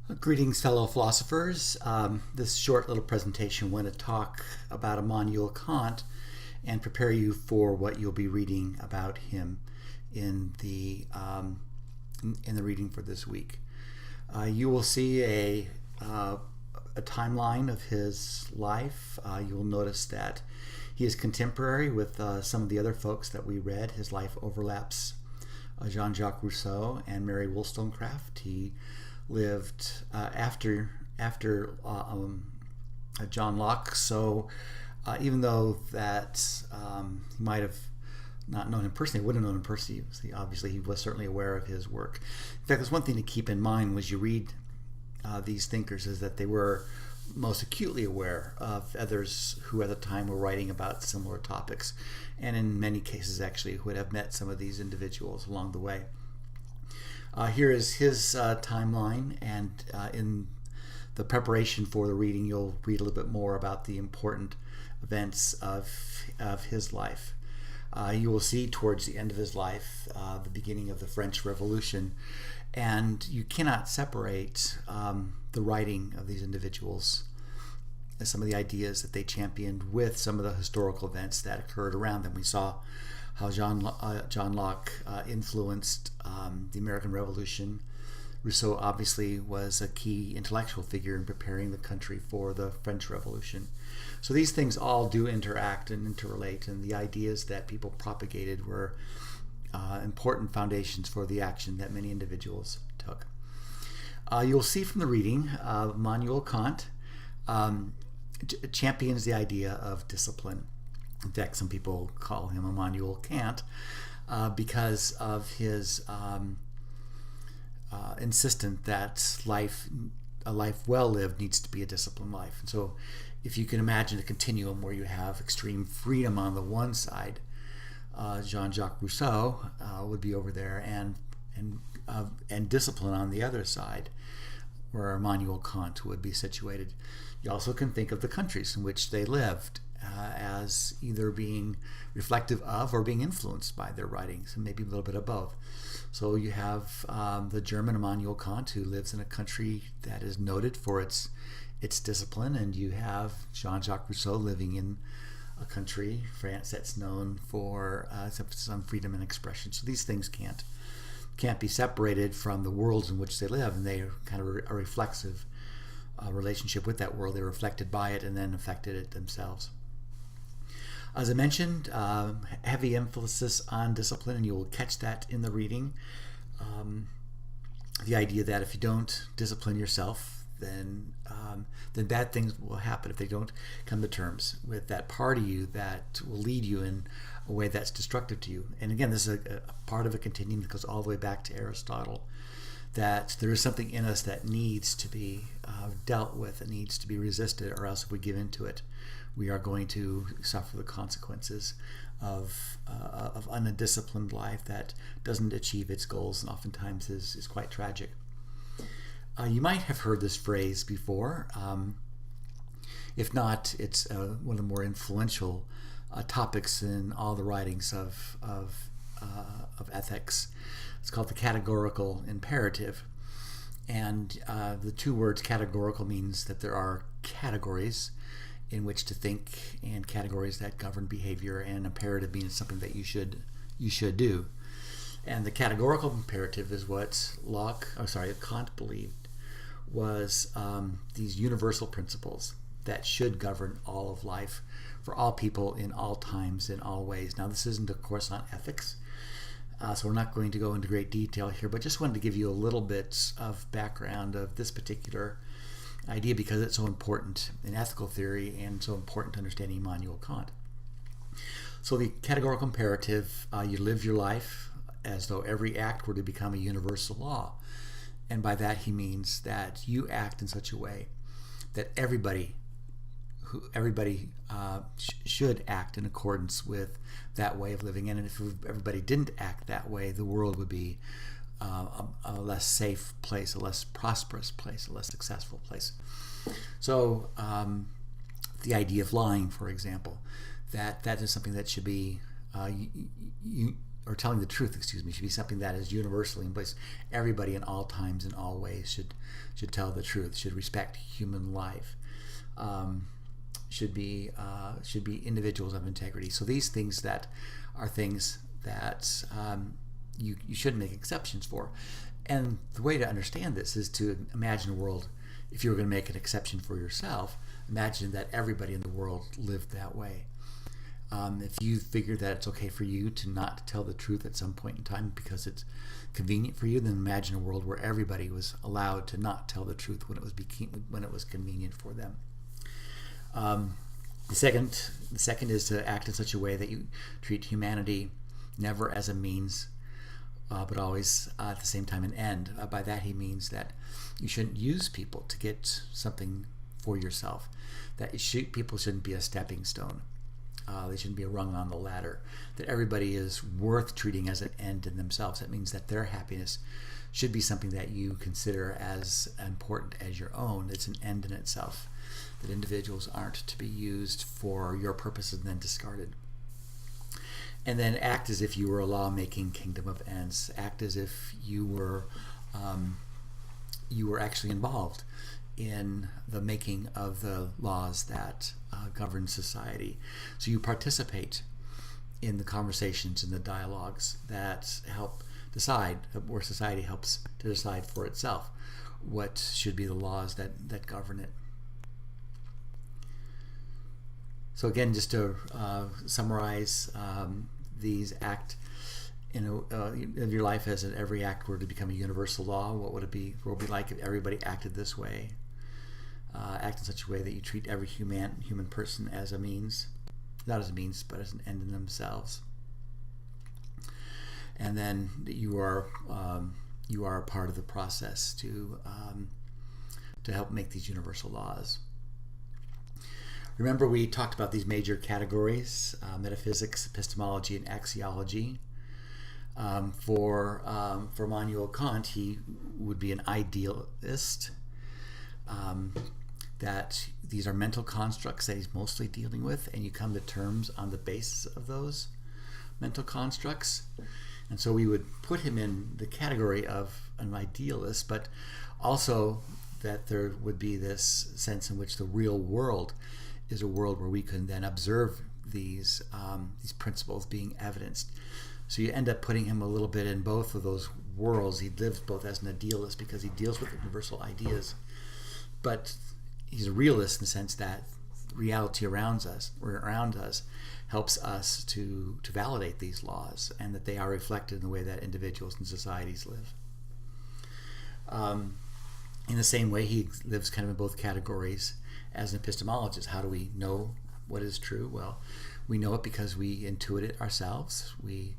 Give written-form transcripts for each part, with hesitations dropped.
Greetings, fellow philosophers. This short little presentation want to talk about Immanuel Kant and prepare you for what you'll be reading about him in the reading for this week. You will see a timeline of his life. You will notice that he is contemporary with some of the other folks that we read. His life overlaps Jean-Jacques Rousseau and Mary Wollstonecraft. He lived after John Locke, so even though that he might have not known him personally, wouldn't have known him personally. Obviously, he was certainly aware of his work. In fact, there's one thing to keep in mind when you read these thinkers is that they were most acutely aware of others who at the time were writing about similar topics, and in many cases actually would have met some of these individuals along the way. Here is his timeline, and in the preparation for the reading, you'll read a little bit more about the important events of his life. You will see towards the end of his life the beginning of the French Revolution, and you cannot separate the writing of these individuals and some of the ideas that they championed with some of the historical events that occurred around them. We saw how John Locke influenced the American Revolution. Rousseau obviously was a key intellectual figure in preparing the country for the French Revolution. So these things all do interact and interrelate, and the ideas that people propagated were important foundations for the action that many individuals took. You'll see from the reading, Immanuel Kant champions the idea of discipline. In fact, some people call him Immanuel Kant because of his insistence that a life well lived needs to be a disciplined life. And so if you can imagine a continuum where you have extreme freedom on the one side, Jean-Jacques Rousseau would be over there, and discipline on the other side, where Immanuel Kant would be situated. You also can think of the countries in which they lived as either being reflective of or being influenced by their writings, and maybe a little bit of both. So you have the German Immanuel Kant, who lives in a country that is noted for its discipline, and you have Jean-Jacques Rousseau living in a country, France, that's known for some freedom and expression. So these things can't be separated from the worlds in which they live, and they are kind of a reflexive relationship with that world. They're reflected by it and then affected it themselves. As I mentioned, heavy emphasis on discipline, and you will catch that in the reading. The idea that if you don't discipline yourself, then bad things will happen if they don't come to terms with that part of you that will lead you in a way that's destructive to you. And again, this is a part of a continuum that goes all the way back to Aristotle, that there is something in us that needs to be dealt with, it needs to be resisted, or else if we give into it, we are going to suffer the consequences of an undisciplined life that doesn't achieve its goals, and oftentimes is quite tragic. You might have heard this phrase before. If not, it's one of the more influential topics in all the writings of ethics. It's called the categorical imperative. And the two words categorical means that there are categories in which to think, and categories that govern behavior, and imperative means something that you should do. And the categorical imperative is what Kant believed was these universal principles that should govern all of life for all people in all times, in all ways. Now, this isn't, of course, on ethics, so we're not going to go into great detail here, but just wanted to give you a little bit of background of this particular idea because it's so important in ethical theory and so important to understanding Immanuel Kant. So the categorical imperative, you live your life as though every act were to become a universal law. And by that he means that you act in such a way that everybody should act in accordance with that way of living. And if everybody didn't act that way, the world would be a less safe place, a less prosperous place, a less successful place. So the idea of lying, for example, that is something that should be or telling the truth, excuse me, should be something that is universally in place. Everybody in all times and all ways should tell the truth, should respect human life, should be individuals of integrity. So these things that are things that you shouldn't make exceptions for. And the way to understand this is to imagine a world, if you were going to make an exception for yourself, imagine that everybody in the world lived that way. If you figure that it's okay for you to not tell the truth at some point in time because it's convenient for you, then imagine a world where everybody was allowed to not tell the truth when it was convenient for them. The second is to act in such a way that you treat humanity never as a means, but always at the same time an end. By that he means that you shouldn't use people to get something for yourself. That people shouldn't be a stepping stone. They shouldn't be a rung on the ladder. That everybody is worth treating as an end in themselves. That means that their happiness should be something that you consider as important as your own. It's an end in itself. That individuals aren't to be used for your purposes and then discarded. And then act as if you were a law-making kingdom of ends. Act as if you were actually involved in the making of the laws that govern society. So you participate in the conversations and the dialogues that help decide, where society helps to decide for itself what should be the laws that govern it. So again, just to summarize, these act in your life as if every act were to become a universal law. What would it be? What would it be like if everybody acted this way? Act in such a way that you treat every human person as a means, not as a means, but as an end in themselves. And then that you are a part of the process to help make these universal laws. Remember, we talked about these major categories: metaphysics, epistemology, and axiology. For Immanuel Kant, he would be an idealist. That these are mental constructs that he's mostly dealing with, and you come to terms on the basis of those mental constructs. And so we would put him in the category of an idealist, but also that there would be this sense in which the real world is a world where we can then observe these principles being evidenced. So you end up putting him a little bit in both of those worlds. He lives both as an idealist because he deals with universal ideas, but he's a realist in the sense that reality around us helps us to validate these laws, and that they are reflected in the way that individuals and societies live. In the same way, he lives kind of in both categories as an epistemologist. How do we know what is true? Well, we know it because we intuit it ourselves. We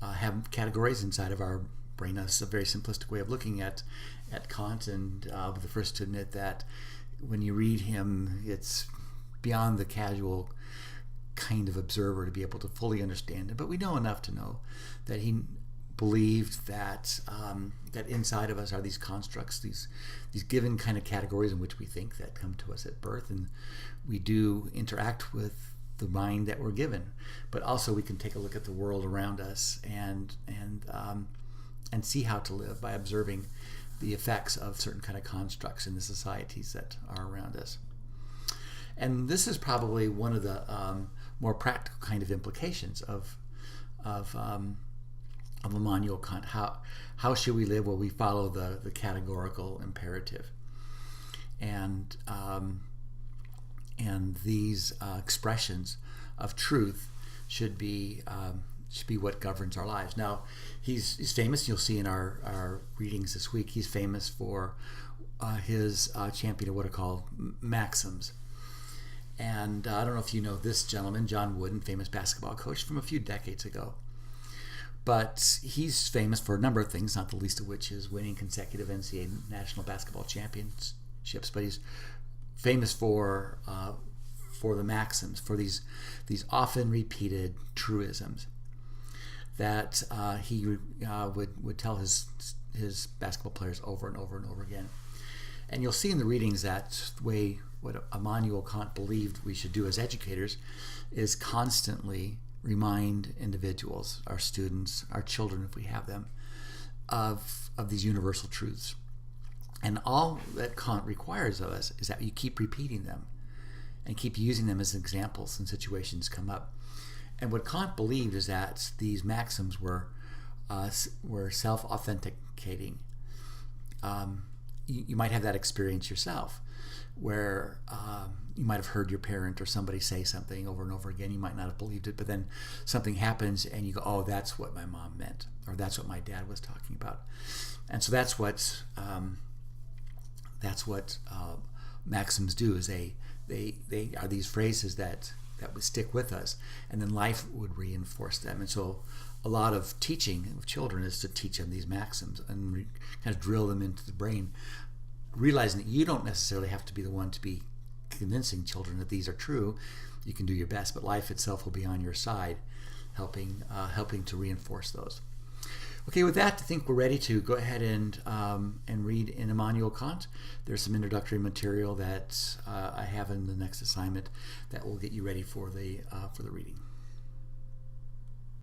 have categories inside of our brain. That's a very simplistic way of looking at Kant, and I'll be the first to admit that when you read him, it's beyond the casual kind of observer to be able to fully understand it. But we know enough to know that he believed that that inside of us are these constructs, these given kind of categories in which we think that come to us at birth, and we do interact with the mind that we're given. But also we can take a look at the world around us and see how to live by observing the effects of certain kind of constructs in the societies that are around us. And this is probably one of the more practical kind of implications of Immanuel Kant. How should we live? Well, we follow the categorical imperative, and these expressions of truth should be what governs our lives. Now, he's famous. You'll see in our readings this week, he's famous for his champion of what are called maxims. And I don't know if you know this gentleman, John Wooden, famous basketball coach from a few decades ago. But he's famous for a number of things, not the least of which is winning consecutive NCAA national basketball championships. But he's famous for the maxims, for these often repeated truisms that he would tell his basketball players over and over and over again. And you'll see in the readings that the way what Immanuel Kant believed we should do as educators is constantly remind individuals, our students, our children, if we have them, of these universal truths. And all that Kant requires of us is that you keep repeating them and keep using them as examples when situations come up. And what Kant believed is that these maxims were self-authenticating. You might have that experience yourself, where you might have heard your parent or somebody say something over and over again. You might not have believed it, but then something happens and you go, oh, that's what my mom meant, or that's what my dad was talking about. And so that's what maxims do, is they are these phrases that would stick with us, and then life would reinforce them. And so a lot of teaching of children is to teach them these maxims and kind of drill them into the brain, realizing that you don't necessarily have to be the one to be convincing children that these are true. You can do your best, but life itself will be on your side, helping to reinforce those. Okay, with that, I think we're ready to go ahead and read in Immanuel Kant. There's some introductory material that I have in the next assignment that will get you ready for the reading.